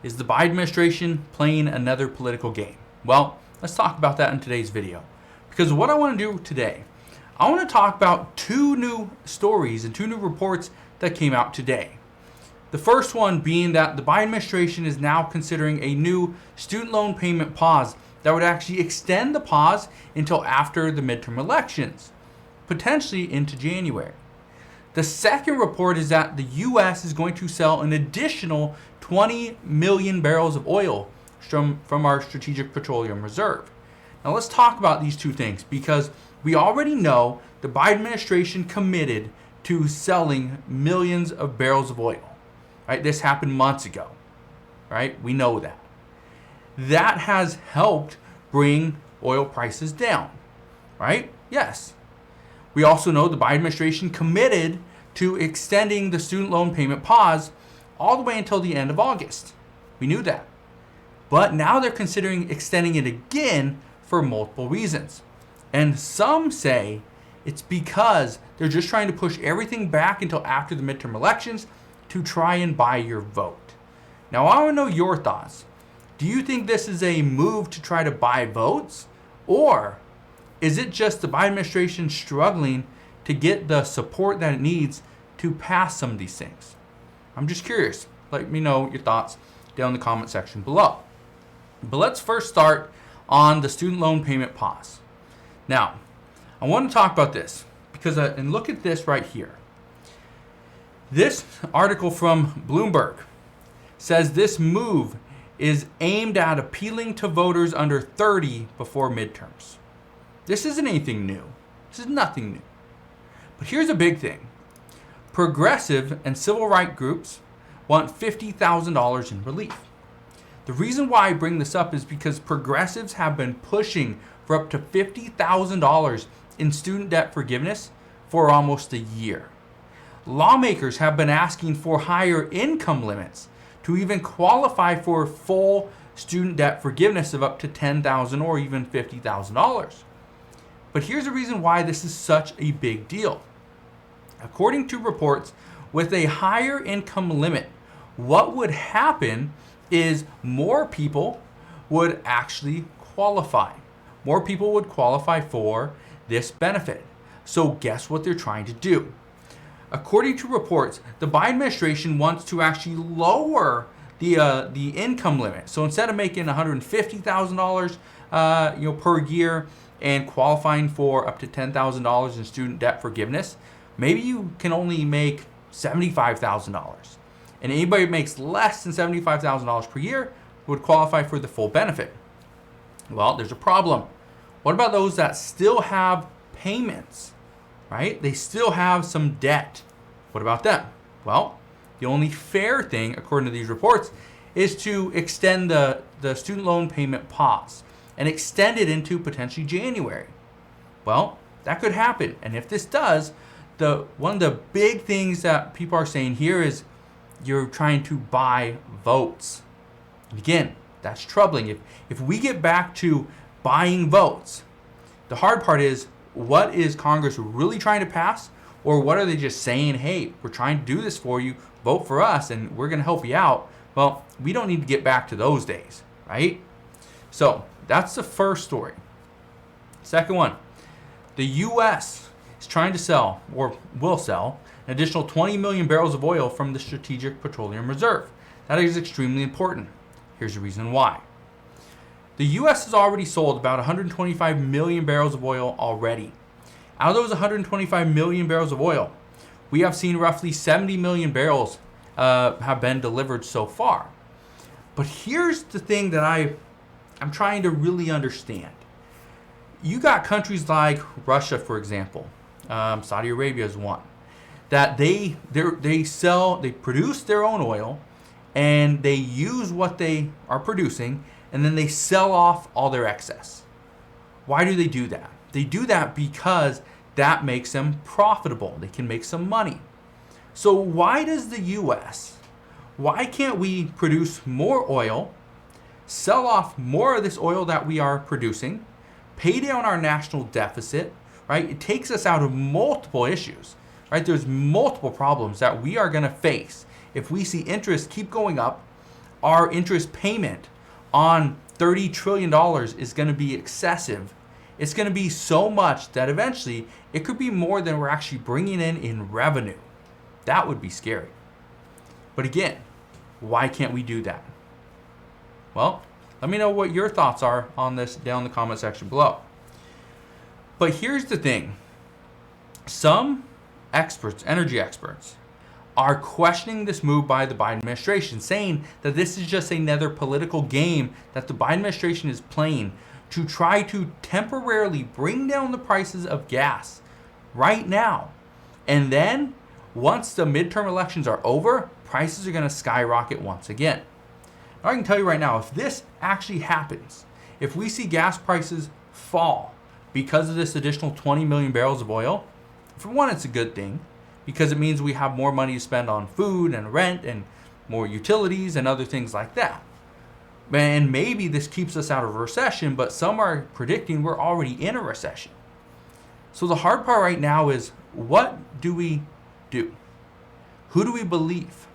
Is the Biden administration playing another political game? Well, let's talk about that in today's video. Because what I want to do today, I want to talk about two new stories and two new reports that came out today. The first one being that the Biden administration is now considering a new student loan payment pause that would actually extend the pause until after the midterm elections, potentially into January. The second report is that the U.S. is going to sell an additional 20 million barrels of oil from our strategic petroleum reserve. Now let's talk about these two things, because we already know the Biden administration committed to selling millions of barrels of oil. Right? This happened months ago. Right? We know that. That has helped bring oil prices down. Right? Yes. We also know the Biden administration committed to extending the student loan payment pause all the way until the end of August. We knew that. But now they're considering extending it again for multiple reasons. And some say it's because they're just trying to push everything back until after the midterm elections to try and buy your vote. Now, I want to know your thoughts. Do you think this is a move to try to buy votes? Or is it just the Biden administration struggling to get the support that it needs to pass some of these things? I'm just curious. Let me know your thoughts down in the comment section below. But let's first start on the student loan payment pause. Now, I want to talk about this because, and look at this right here. This article from Bloomberg says this move is aimed at appealing to voters under 30 before midterms. This isn't anything new. This is nothing new. But here's a big thing. Progressive and civil rights groups want $50,000 in relief. The reason why I bring this up is because progressives have been pushing for up to $50,000 in student debt forgiveness for almost a year. Lawmakers have been asking for higher income limits to even qualify for full student debt forgiveness of up to $10,000 or even $50,000. But here's the reason why this is such a big deal. According to reports, with a higher income limit, what would happen is more people would actually qualify. More people would qualify for this benefit. So guess what they're trying to do? According to reports, the Biden administration wants to actually lower the income limit. So instead of making $150,000 per year and qualifying for up to $10,000 in student debt forgiveness, maybe you can only make $75,000. And anybody who makes less than $75,000 per year would qualify for the full benefit. Well, there's a problem. What about those that still have payments, right? They still have some debt. What about them? Well, the only fair thing, according to these reports, is to extend the student loan payment pause and extend it into potentially January. Well, that could happen. And if this does, one of the big things that people are saying here is you're trying to buy votes. And again, that's troubling. If we get back to buying votes, the hard part is, what is Congress really trying to pass? Or what are they just saying, hey, we're trying to do this for you, vote for us, and we're going to help you out? Well, we don't need to get back to those days, right? So that's the first story. Second one, the U.S. is trying to sell, or will sell, an additional 20 million barrels of oil from the Strategic Petroleum Reserve. That is extremely important. Here's the reason why. The U.S. has already sold about 125 million barrels of oil already. Out of those 125 million barrels of oil, we have seen roughly 70 million barrels have been delivered so far. But here's the thing that I'm trying to really understand. You got countries like Russia, for example. Saudi Arabia is one. That they produce their own oil, and they use what they are producing, and then they sell off all their excess. Why do they do that? They do that because that makes them profitable. They can make some money. So why does the U.S., why can't we produce more oil, sell off more of this oil that we are producing, pay down our national deficit, right? It takes us out of multiple issues, right? There's multiple problems that we are going to face if we see interest keep going up, our interest payment on $30 trillion is going to be excessive. It's going to be so much that eventually it could be more than we're actually bringing in revenue. That would be scary. But again, why can't we do that? Well, let me know what your thoughts are on this down in the comment section below. But here's the thing. Some experts, energy experts, are questioning this move by the Biden administration, saying that this is just another political game that the Biden administration is playing to try to temporarily bring down the prices of gas right now. And then, once the midterm elections are over, prices are going to skyrocket once again. Now, I can tell you right now, if this actually happens, if we see gas prices fall because of this additional 20 million barrels of oil, for one, it's a good thing, because it means we have more money to spend on food and rent and more utilities and other things like that. And maybe this keeps us out of a recession, but some are predicting we're already in a recession. So the hard part right now is, what do we do? Who do we believe?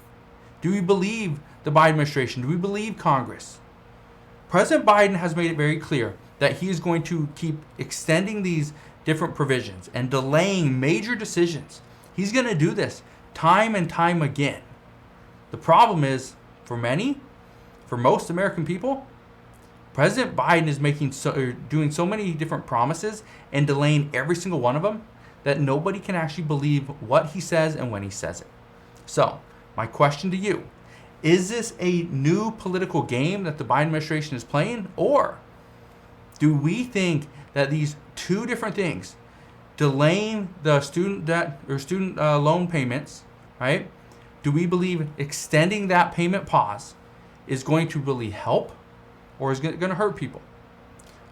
Do we believe the Biden administration? Do we believe Congress? President Biden has made it very clear that he is going to keep extending these different provisions and delaying major decisions. He's going to do this time and time again. The problem is, for most American people, President Biden is doing so many different promises and delaying every single one of them that nobody can actually believe what he says and when he says it. So, my question to you, is this a new political game that the Biden administration is playing? Or do we think that these two different things, delaying the student debt or student loan payments, right? Do we believe extending that payment pause is going to really help, or is it going to hurt people?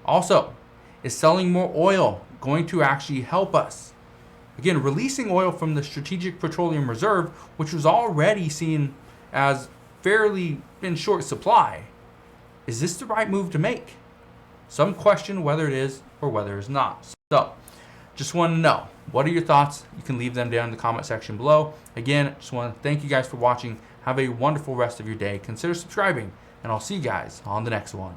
Also, is selling more oil going to actually help us? Again, releasing oil from the Strategic Petroleum Reserve, which was already seen as fairly in short supply, is this the right move to make? Some question whether it is or whether it's not. So, just want to know, what are your thoughts? You can leave them down in the comment section below. Again, just want to thank you guys for watching. Have a wonderful rest of your day. Consider subscribing, and I'll see you guys on the next one.